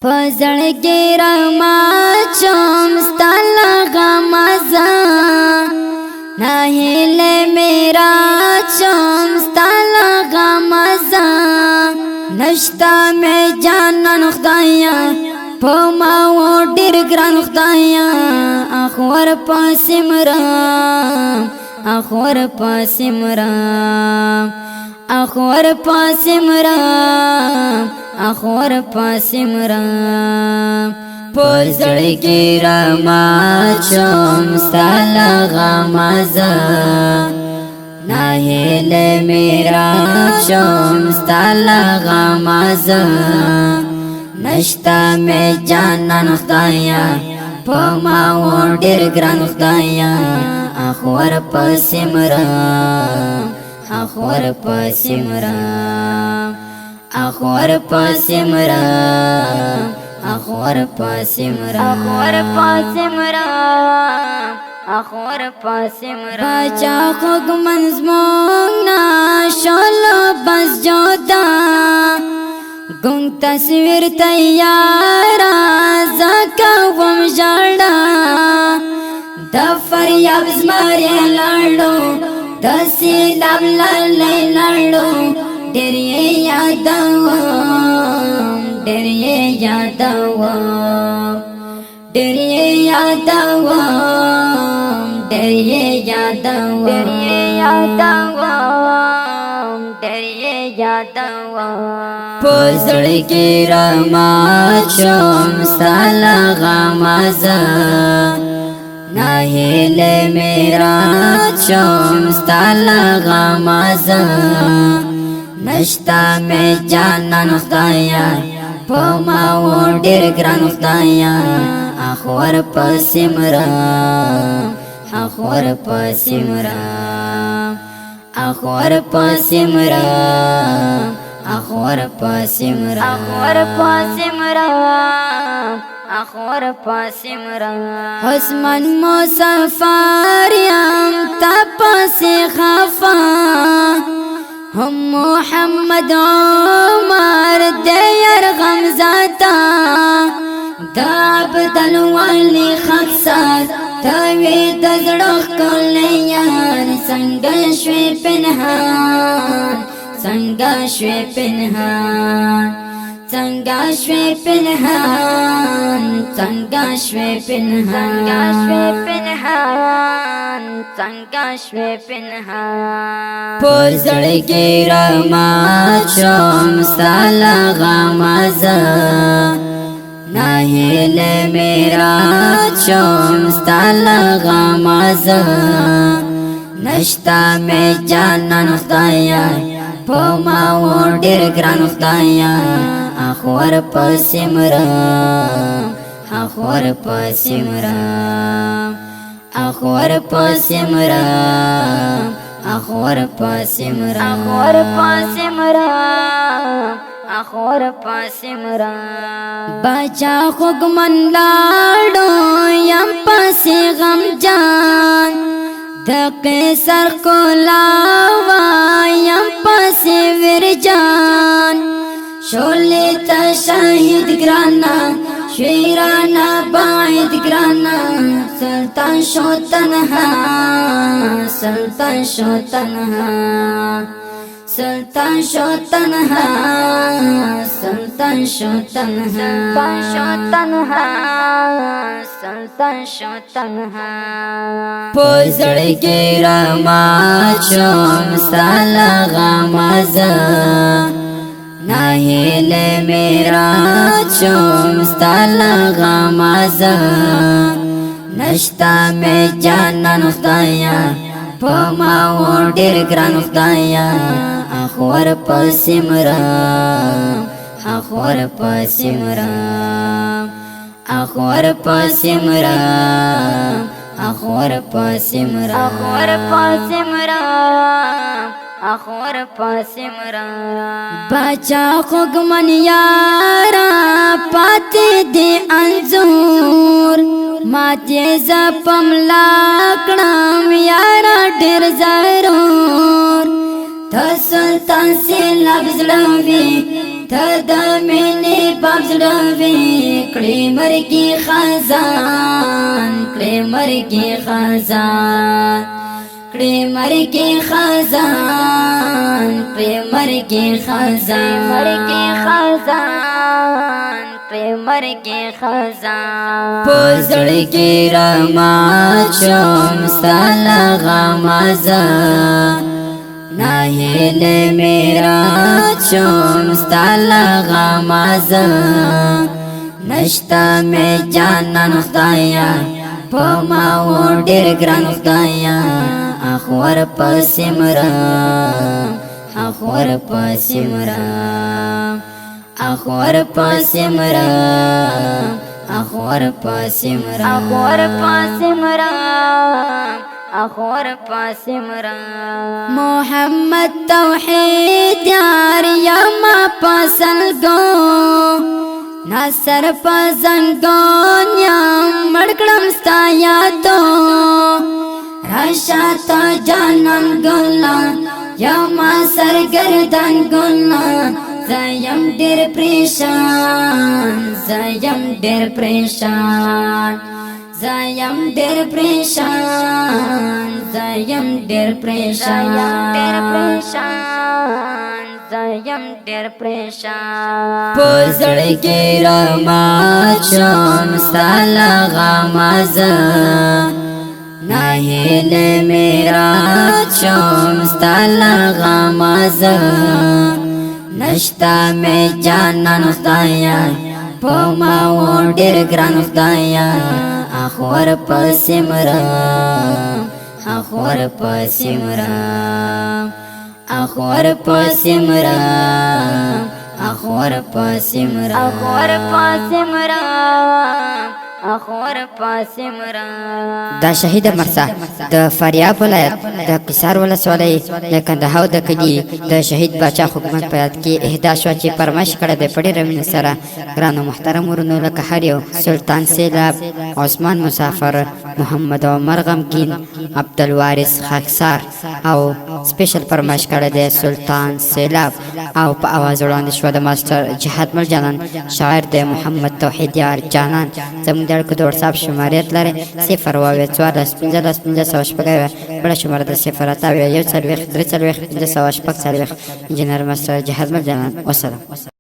پزړګي رما چوم ستاله غمزه نهله میرا چوم ستاله غمزه نشتا می جانان خدایا پما و ډیر ګران خدایا اخور پاسمرام اخور پاسمرام اخور پاسمرام اخور پاسمرام پزړګي رما چوم ستاله غمزه نهله میرا چوم ستاله غمزه نشتا می جانان خدایا پما و ډیر ګران خدایا اخور پاسمرام اخور پاسمرام اخور پاسمرام اخور پاسمرام اخور پاسمرام اخور پاسمرام بچا خوګ منزمون نا شلو بس جودا ګون تصویر تیار زکا وم جړا د فریاب زمره لاړو دسی لب لړې لاړو ډېر یادوم ډېر یادوم ډېر یادوم ډېر یادوم ډېر یادوم ډېر یادوم پزړګي رما چوم ستاله غمزه نهله میرا چوم ستاله غمزه نشتا می جانان خدایا پما و ډیر ګران خدایا اخور پاسمرام اخور پاسمرام اخور پاسمرام اخور پاسمرام اخور پاسمرام اخور پاسمرام حسمن مسافر یم تپس خفا هم محمد عمر دیر غمزاتا دا بدلوالی خقصات تاوی دزڑخ کلیان سنگا شوی پنهان سنگا شوی پنهان سنگا شوی پنهان سنگا شوی پنهان سنگا شوی پنهان پزړګي رما چوم ستاله غمزه نهله میرا چوم ستاله غمزه نشتا می جانان خدایا پما و ډیر ګران خدایا اخور پاسمرام اخور پاسمرام اخور پاسمرام اخور پاسمرام اخور پاسمرام اخور پاسمرام بچا خوګ من لاړو یم پاسې غم جان د قیصر کولاوا یم پاسې ورجان شولې ته شاهد ګرانا شیرانا باید ګرانا سلطان شو تنها سلطان شو تنها سلطان شو تنها سلطان شو تنها سلطان شو تنها پزړګي رما چوم ستاله غمزه نهله میرا چوم ستاله غمزه نشتا می جانان خدایا پما و ډیر ګران خدایا اخور پاسمرام اخور پاسمرام اخور پاسمرام اخور پاسمرام اخور پاسمرام اخور پاسمرام بچا خوګ من یارا پاتې دی انزور ماته زپم لاکړم یارا ډیر ضرور سلطان سے لفظ لوی تدا مینی بابز لوی کړي مرګي خزان کړي مرګي خزان کړي مرګي خزان کړي مرګي خزان مرګي خزان کړي مرګي خزان پزړ کې رما چوم سالا غمازه ناهیل میرا چوم ستالا غمازه نشتا می جانان خدایا پما و ډیر ګران خدایا اخور پسمرا اخور پسمرا اخور پسمرا اخور پسمرا اخور پسمرا اخور پسمرا محمد توحید یار یما پسلگو ناصر پزنگون یم مړکړم ستا یادو راشاتا جانان ګلنا یما سرګردان ګلنا زیم ډېر پریشان زیم ډېر پریشان زیم ډېر پریشان زیم ډېر پریشان زیم ډېر پریشان پزړ کې رما چوم سالا غمازه ناهیل میرا چوم سالا غمازه نشتا می جانان خدایا پما و ډېر ګران خدایا اخور پسمرا اخور پسمرا اخور پسمرا اخور پسمرا اخور پسمرا اخور پسمرا دا شهید مرسا د فاریاب ولایت د قصار ولسوالۍ د کندهار د کلي د شهید باچا حکومت په یاد کې اهدا شو چې فرمایش کړی دی په ډېره مینه سره ګرانو محترم ورونو لکه هر یو سلطان سیلاب عثمان مسافر محمد عمر غمګین عبدالوارث خاکسار او سپیشل فرمایش کړی دی سلطان سیلاب او په اواز وړاندې شو د ماسټر جهاد مل جانان شاعر دی محمد توحید یار جانان زموږ د اړیکو د وټساپ شمارې لري 0 واوې 14 15 15 شپږ بل شماره د 0 اتاوې 1 څلوېښت 3 څلوېښت 5 شپږ څلوېښت انجینر ماسټر جهاد مل جانان والسلام